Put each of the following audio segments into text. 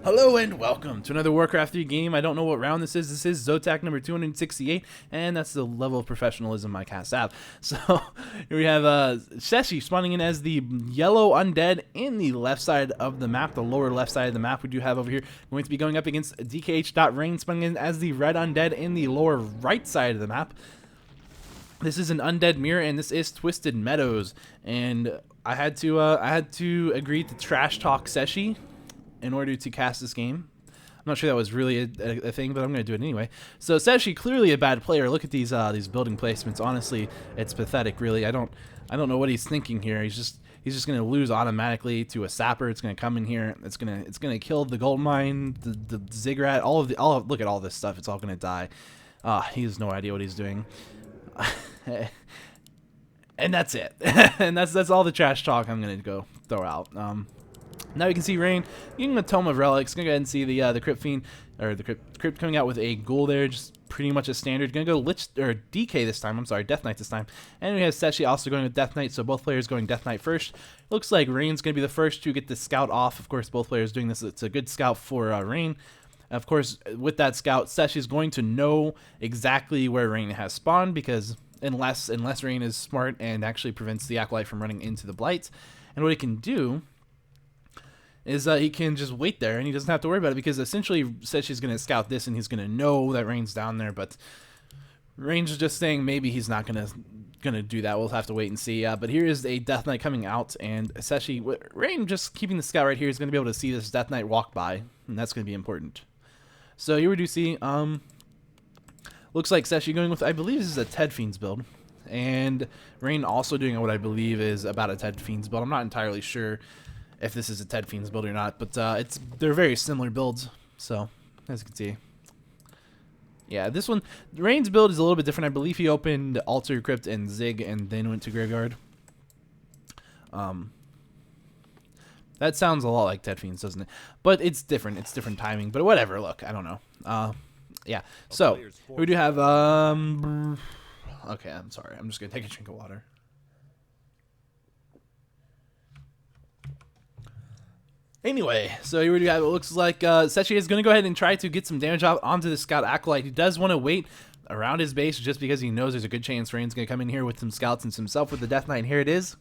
Hello and welcome to another Warcraft 3 game. I don't know what round this is. This is ZOTAC number 268, and that's the level of professionalism my cast have. So here we have Cechi spawning in as the yellow undead in the left side of the map, the lower left side of the map. We do have over here going to be going up against DkH.Rain spawning in as the red undead in the lower right side of the map. This is an undead mirror, and this is Twisted Meadows. And I had to agree to trash talk Cechi in order to cast this game. I'm not sure that was really a thing, but I'm going to do it anyway. So it's actually clearly a bad player. Look at these building placements. Honestly, it's pathetic. Really, I don't know what he's thinking here. He's just going to lose automatically to a sapper. It's going to come in here. It's going to kill the gold mine, the ziggurat, look at all this stuff. It's all going to die. He has no idea what he's doing. And that's it. And that's all the trash talk I'm going to go throw out. Now you can see Rain getting a Tome of Relics. Gonna go ahead and see the Crypt Fiend, or the Crypt coming out with a ghoul there, just pretty much a standard. Gonna go DK this time. I'm sorry, Death Knight this time. And we have Cechi also going with Death Knight, so both players going Death Knight first. Looks like Rain's gonna be the first to get the scout off. Of course, both players doing this. It's a good scout for Rain. Of course, with that scout, Cechi's going to know exactly where Rain has spawned, because unless Rain is smart and actually prevents the Acolyte from running into the Blight. And what he can do is he can just wait there, and he doesn't have to worry about it, because essentially Cechi's going to scout this, and he's going to know that Rain's down there, but Rain's just saying maybe he's not going to do that. We'll have to wait and see. But here is a Death Knight coming out, and Cechi, Rain just keeping the scout right here, is going to be able to see this Death Knight walk by, and that's going to be important. So here we do see, looks like Cechi going with, I believe this is a Ted Fiends build, and Rain also doing what I believe is about a Ted Fiends build. I'm not entirely sure if this is a Ted Fiends build or not, but they're very similar builds. So as you can see, yeah, this one, Rain's build is a little bit different. I believe he opened Altar, Crypt, and Zig, and then went to Graveyard. That sounds a lot like Ted Fiends, doesn't it? But it's different. It's different timing. But whatever. Look, I don't know. Yeah. So we do have. Okay, I'm sorry. I'm just gonna take a drink of water. Anyway, so here we do have, it looks like Cechi is going to go ahead and try to get some damage out onto the Scout Acolyte. He does want to wait around his base just because he knows there's a good chance Rain's going to come in here with some skeletons himself with the Death Knight, and here it is.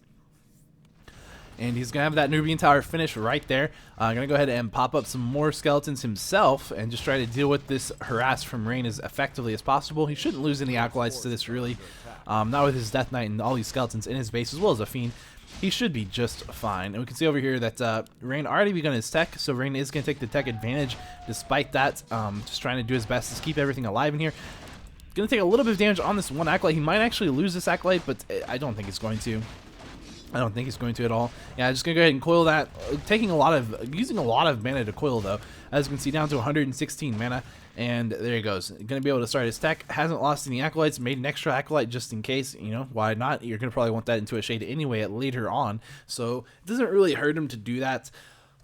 And he's going to have that Nubian Tower finish right there. Going to go ahead and pop up some more skeletons himself and just try to deal with this harass from Rain as effectively as possible. He shouldn't lose any Acolytes to this, really. Not with his Death Knight and all these skeletons in his base, as well as a Fiend. He should be just fine. And we can see over here that Rain already begun his tech, so Rain is going to take the tech advantage despite that. Just trying to do his best to keep everything alive in here. Going to take a little bit of damage on this one Acolyte. He might actually lose this Acolyte, but I don't think he's going to. I don't think he's going to at all. Yeah, just going to go ahead and coil that. Using a lot of mana to coil, though. As you can see, down to 116 mana. And there he goes. Going to be able to start his tech. Hasn't lost any Acolytes. Made an extra Acolyte just in case. You know, why not? You're going to probably want that into a shade anyway later on. So it doesn't really hurt him to do that.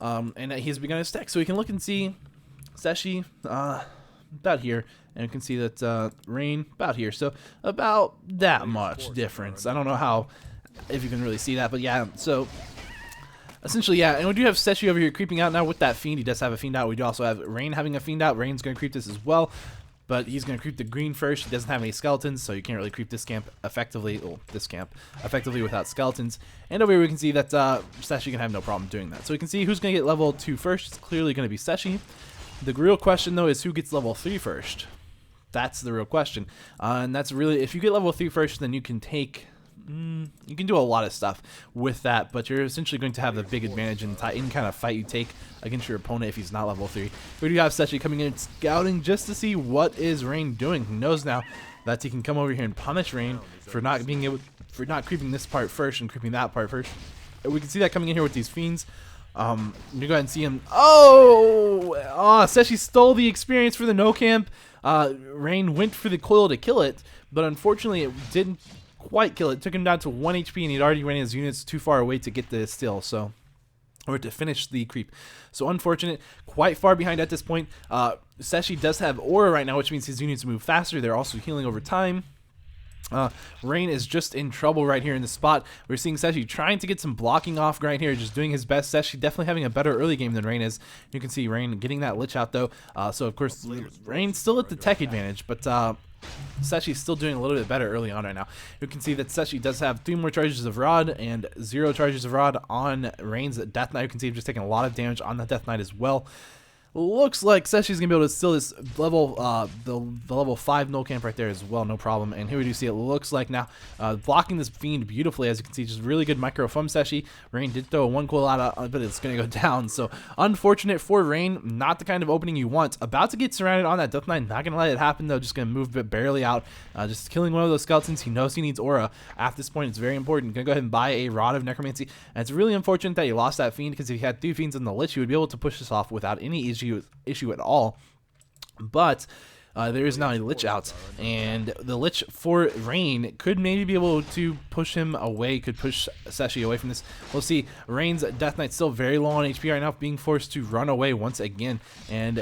And he's begun his tech. So we can look and see Cechi about here. And you can see that Rain about here. So about that much difference. I don't know if you can really see that. But yeah, so essentially, yeah, and we do have Cechi over here creeping out now with that Fiend. He does have a Fiend out. We do also have Rain having a Fiend out. Rain's going to creep this as well, but he's going to creep the green first. He doesn't have any skeletons, so you can't really creep this camp effectively, effectively without skeletons. And over here we can see that Cechi can have no problem doing that. So we can see who's going to get level 2 first. It's clearly going to be Cechi. The real question, though, is who gets level 3 first. That's the real question. And that's really, if you get level 3 first, then you can take... you can do a lot of stuff with that, but you're essentially going to have the big advantage in any kind of fight you take against your opponent if he's not level 3. We do have Cechi coming in scouting just to see what is Rain doing. He knows now that he can come over here and punish Rain for not creeping this part first and creeping that part first. And we can see that coming in here with these Fiends. You go ahead and see him. Cechi stole the experience for the no camp. Rain went for the coil to kill it, but unfortunately it didn't quite kill it. Took him down to 1 HP, and he'd already ran his units too far away to get the still, so, or to finish the creep. So unfortunate, quite far behind at this point. Cechi does have aura right now, which means his units move faster. They're also healing over time. Rain is just in trouble right here in the spot. We're seeing Cechi trying to get some blocking off right here, just doing his best. Cechi definitely having a better early game than Rain is. You can see Rain getting that lich out though. So of course Rain's still at the tech advantage, but Cechi's still doing a little bit better early on right now. You can see that Cechi does have 3 more charges of Rod and 0 charges of Rod on Rain's Death Knight. You can see him just taking a lot of damage on the Death Knight as well. Looks like Cechi's gonna be able to steal this level, the level 5 null camp right there as well, no problem. And here we do see it looks like now blocking this fiend beautifully, as you can see, just really good micro from Cechi. Rain did throw a 1 coil out, but it's gonna go down. So unfortunate for Rain, not the kind of opening you want. About to get surrounded on that Death Knight, not gonna let it happen though. Just gonna move it barely out, just killing one of those skeletons. He knows he needs aura. At this point, it's very important. Gonna go ahead and buy a Rod of Necromancy, and it's really unfortunate that you lost that fiend, because if you had 3 fiends on the lich, you would be able to push this off without any issue at all. But there is now a lich out, and the lich for Rain could maybe be able to push him away, could push Cechi away from this. We'll see. Rain's Death Knight still very low on HP right now, being forced to run away once again, and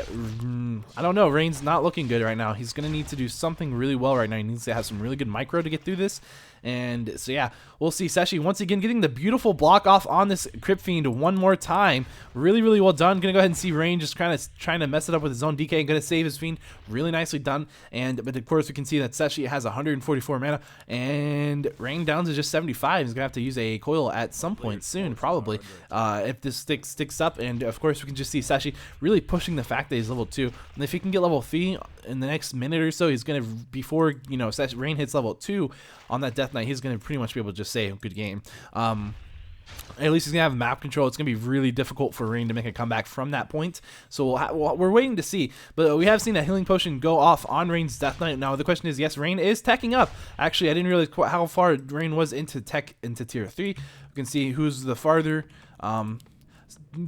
I don't know, Rain's not looking good right now. He's gonna need to do something really well right now. He needs to have some really good micro to get through this. And so yeah, we'll see Cechi once again getting the beautiful block off on this Crypt Fiend one more time. Really, really well done. Gonna go ahead and see Rain just kind of trying to mess it up with his own DK. Gonna save his Fiend. Really nicely done. But of course we can see that Cechi has 144 mana, and Rain downs is just 75. He's gonna have to use a coil at some point soon, probably, if this sticks up. And of course we can just see Cechi really pushing the fact that he's level 2. And if he can get level 3 in the next minute or so, he's gonna, before Rain hits level 2 on that Death Knight, he's going to pretty much be able to just say good game. At least he's going to have map control. It's going to be really difficult for Rain to make a comeback from that point. So we're waiting to see. But we have seen a healing potion go off on Rain's Death Knight. Now the question is, yes, Rain is teching up. Actually, I didn't realize how far Rain was into tier 3. You can see who's the farther.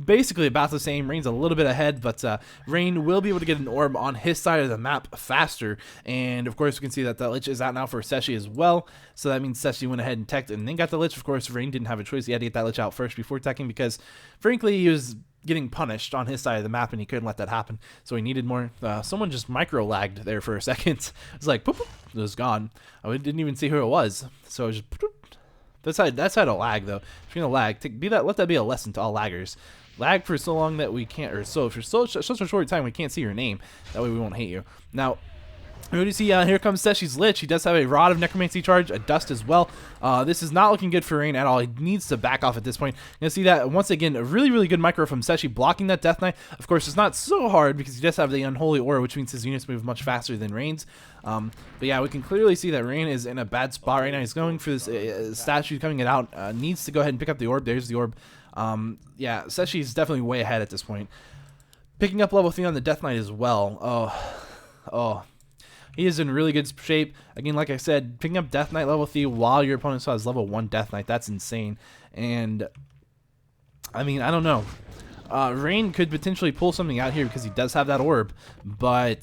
Basically about the same. Rain's a little bit ahead, but Rain will be able to get an orb on his side of the map faster. And of course we can see that the lich is out now for Cechi as well, so that means Cechi went ahead and teched and then got the lich. Of course Rain didn't have a choice. He had to get that lich out first before teching, because frankly he was getting punished on his side of the map and he couldn't let that happen, so he needed more. Someone just micro lagged there for a second. It was like boop, boop, it was gone. I didn't even see who it was, so it was just boop, boop. That's how to lag though. If you're gonna lag, let that be a lesson to all laggers. Lag for so long that we can't, or so for such a short time we can't see your name. That way we won't hate you. Now, what do you see? Here comes Cechi's lich. He does have a Rod of Necromancy charge, a Dust as well. This is not looking good for Rain at all. He needs to back off at this point. You're going to see that once again, a really, really good micro from Cechi blocking that Death Knight. Of course, it's not so hard because he does have the Unholy Aura, which means his units move much faster than Rain's. But yeah, we can clearly see that Rain is in a bad spot right now. He's going for this statue coming it out. Needs to go ahead and pick up the orb. There's the orb. Yeah, Cechi's definitely way ahead at this point. Picking up level 3 on the Death Knight as well. Oh. He is in really good shape. Again, like I said, picking up Death Knight level 3 while your opponent still has level 1 Death Knight, that's insane. And, I mean, I don't know. Rain could potentially pull something out here because he does have that orb, but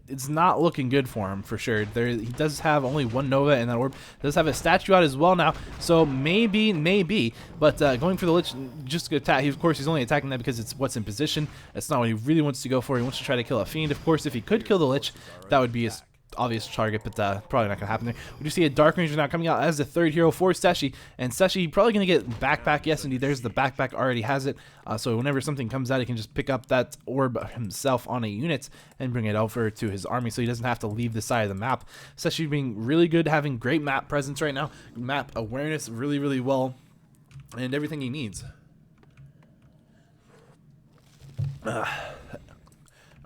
it's not looking good for him for sure. He does have only 1 Nova, and that orb does have a statue out as well now, so maybe. But going for the Lich, just to attack. Of course, he's only attacking that because it's what's in position. That's not what he really wants to go for. He wants to try to kill a Fiend. Of course, if he could kill the Lich, that would be his obvious target, but probably not going to happen there. We do see a Dark Ranger now coming out as the 3rd hero for Cechi, and Cechi probably going to get backpack. Yes, indeed, there's the backpack, already has it, so whenever something comes out, he can just pick up that orb himself on a unit and bring it over to his army, so he doesn't have to leave the side of the map. Cechi being really good, having great map presence right now, map awareness really, really well, and everything he needs. Are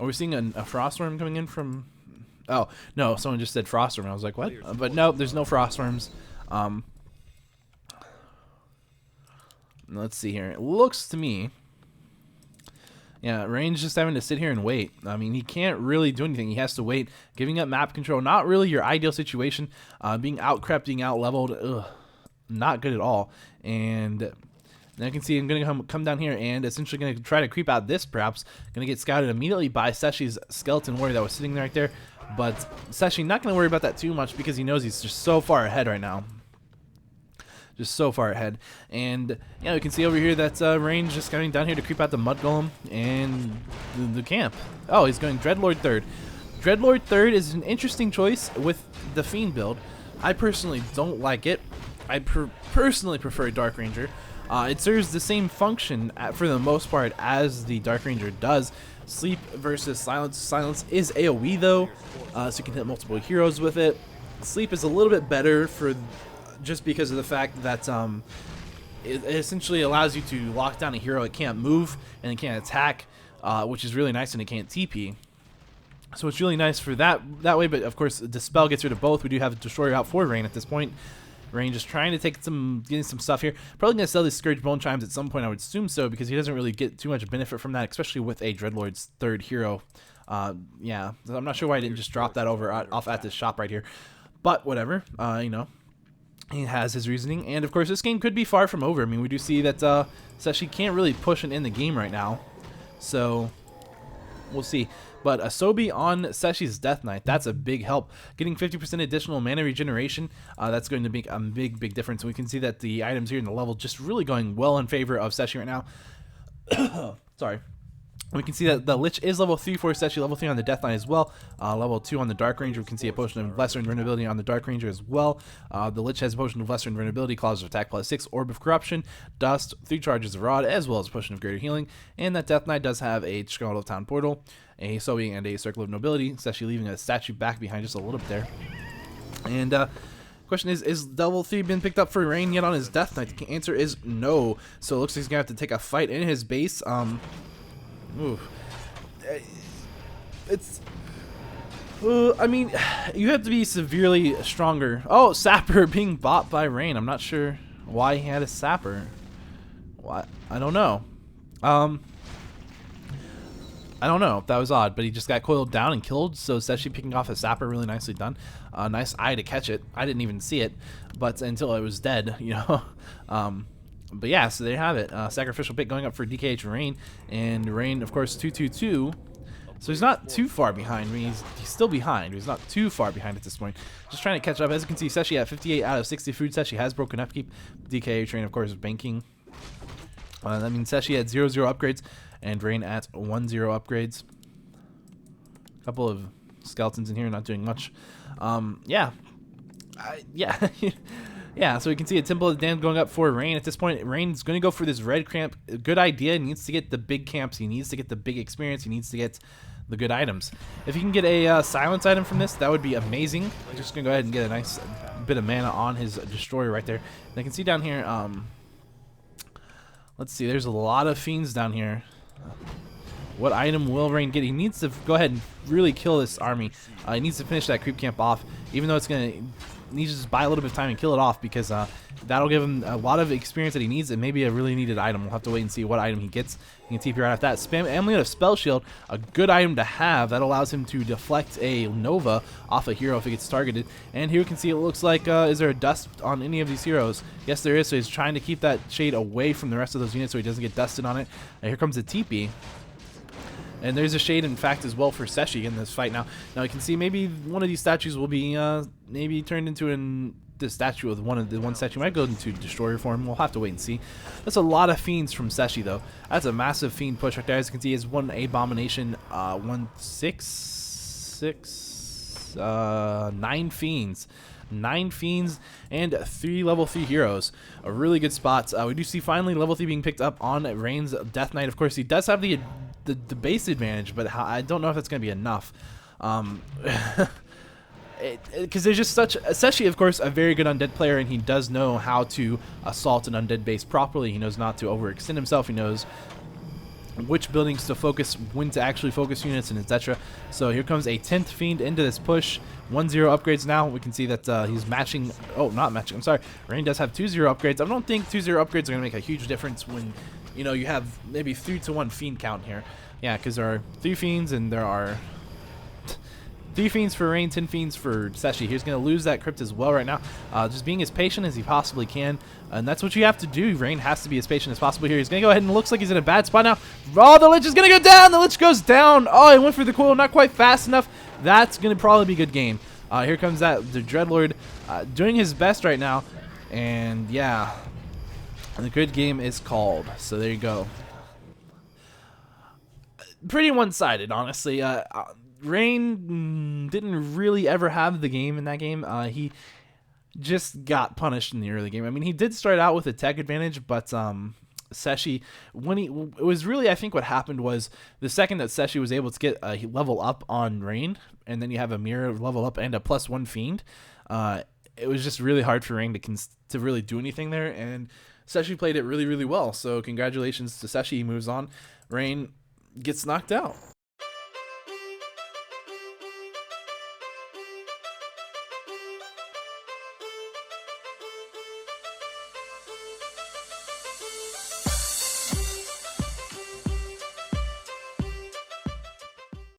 we seeing a Frost Worm coming in from... Oh, no, someone just said Frostworm. I was like, what? But no, there's no Frostworms. Let's see here. It looks to me... Yeah, Rain's just having to sit here and wait. I mean, he can't really do anything. He has to wait. Giving up map control, not really your ideal situation. Being out-crept, being out-leveled, not good at all. And... now you can see I'm going to come down here and essentially going to try to creep out this, perhaps. Going to get scouted immediately by Cechi's Skeleton Warrior that was sitting right there. But Cechi not going to worry about that too much because he knows he's just so far ahead right now. Just so far ahead. And yeah, we can see over here that Rain's just coming down here to creep out the Mud Golem and the camp. Oh, he's going Dreadlord 3rd. Dreadlord third is an interesting choice with the Fiend build. I personally don't like it. I personally prefer Dark Ranger. It serves the same function for the most part as the Dark Ranger does. Sleep versus Silence. Silence is AoE though, so you can hit multiple heroes with it. Sleep is a little bit better for just because of the fact that it essentially allows you to lock down a hero. It can't move and it can't attack, which is really nice, and it can't TP. So it's really nice for that way. But of course, Dispel gets rid of both. We do have a Destroyer out for Rain at this point. Rain just trying to take getting some stuff here. Probably gonna sell these Scourge Bone Chimes at some point, I would assume so, because he doesn't really get too much benefit from that, especially with a Dreadlord's third hero. Yeah, I'm not sure why I didn't just drop that over off at this shop right here, but whatever. You know, he has his reasoning, and of course, this game could be far from over. I mean, we do see that Cechi can't really push and end the game right now, so we'll see. But Asobi on Sechi's Death Knight, that's a big help. Getting 50% additional mana regeneration, that's going to make a big difference. We can see that the items here in the level just really going well in favor of Cechi right now. Sorry. We can see that the Lich is level 3 for Cechi, level 3 on the Death Knight as well. Level 2 on the Dark Ranger. We can see a Potion of Lesser Invulnerability on the Dark Ranger as well. The Lich has a Potion of Lesser Invulnerability, Claws of Attack +6, Orb of Corruption, Dust, 3 charges of Rod, as well as a Potion of Greater Healing. And that Death Knight does have a Skull of Town Portal, a Sobi, and a Circle of Nobility. It's actually leaving a statue back behind just a little bit there. And question is level 3 been picked up for Rain yet on his Death Knight? The answer is no. So it looks like he's going to have to take a fight in his base. It's I mean, you have to be severely stronger. Oh, Sapper being bought by Rain. I'm not sure why he had a Sapper. What? I don't know. I don't know. That was odd, but he just got coiled down and killed. So Cechi picking off a Sapper, really nicely done. Nice eye to catch it. I didn't even see it, but until it was dead, you know. But yeah, so there you have it. Sacrificial pick going up for DkH.Rain, and Rain, of course, 222. So he's not too far behind. I mean, he's still behind. He's not too far behind at this point. Just trying to catch up. As you can see, Cechi at 58 out of 60 food. Cechi has broken upkeep. DkH.Rain, of course, is banking. That means Cechi at 0-0 upgrades, and Rain at 1-0 upgrades. A couple of skeletons in here, not doing much. Yeah. Yeah, so we can see a Temple of the Damned going up for Rain. At this point, Rain's going to go for this red camp. Good idea. He needs to get the big camps. He needs to get the big experience. He needs to get the good items. If you can get a silence item from this, that would be amazing. Just going to go ahead and get a nice bit of mana on his Destroyer right there. And I can see down here, let's see, there's a lot of Fiends down here. What item will Rain get? He needs to go ahead and really kill this army. He needs to finish that creep camp off, even though it's going to needs to just buy a little bit of time and kill it off, because that'll give him a lot of experience that he needs, and maybe a really needed item. We'll have to wait and see what item he gets. You can TP right after that. Spam Amulet of Spell Shield, a good item to have. That allows him to deflect a Nova off a hero if it gets targeted. And here we can see it looks like, is there a dust on any of these heroes? Yes, there is, so he's trying to keep that shade away from the rest of those units so he doesn't get dusted on it. And here comes the TP. And there's a shade, in fact, as well for Cechi in this fight now. Now you can see maybe one of these statues will be maybe turned into the statue of one statue might go into Destroyer form. We'll have to wait and see. That's a lot of Fiends from Cechi, though. That's a massive Fiend push right there. As you can see, is one Abomination, 9 Fiends. 9 Fiends and 3 level 3 heroes. A really good spot. We do see finally level 3 being picked up on Rain's Death Knight. Of course, he does have the base advantage, but I don't know if that's going to be enough. Because there's just such... Cechi, of course, a very good undead player, and he does know how to assault an undead base properly. He knows not to overextend himself. He knows which buildings to focus, when to actually focus units, and etc. So here comes a 10th Fiend into this push. 1-0 upgrades now. We can see that he's matching... Oh, not matching. I'm sorry. Rain does have 2-0 upgrades. I don't think 2-0 upgrades are going to make a huge difference when, you know, you have maybe 3-to-1 Fiend count here. Yeah, because there are 3 Fiends and there are 3 Fiends for Rain, 10 Fiends for Cechi. He's going to lose that Crypt as well right now. Just being as patient as he possibly can. And that's what you have to do. Rain has to be as patient as possible here. He's going to go ahead and looks like he's in a bad spot now. Oh, the Lich is going to go down. The Lich goes down. Oh, he went for the coil. Not quite fast enough. That's going to probably be a good game. Here comes the Dreadlord doing his best right now. And yeah, the good game is called. So there you go. Pretty one-sided, honestly. Rain didn't really ever have the game in that game. He just got punished in the early game. I mean, he did start out with a tech advantage, but Cechi, it was really, I think what happened was the second that Cechi was able to get a level up on Rain, and then you have a mirror level up and a +1 fiend, it was just really hard for Rain to really do anything there, and Cechi played it really, really well. So congratulations to Cechi. He moves on. Rain gets knocked out.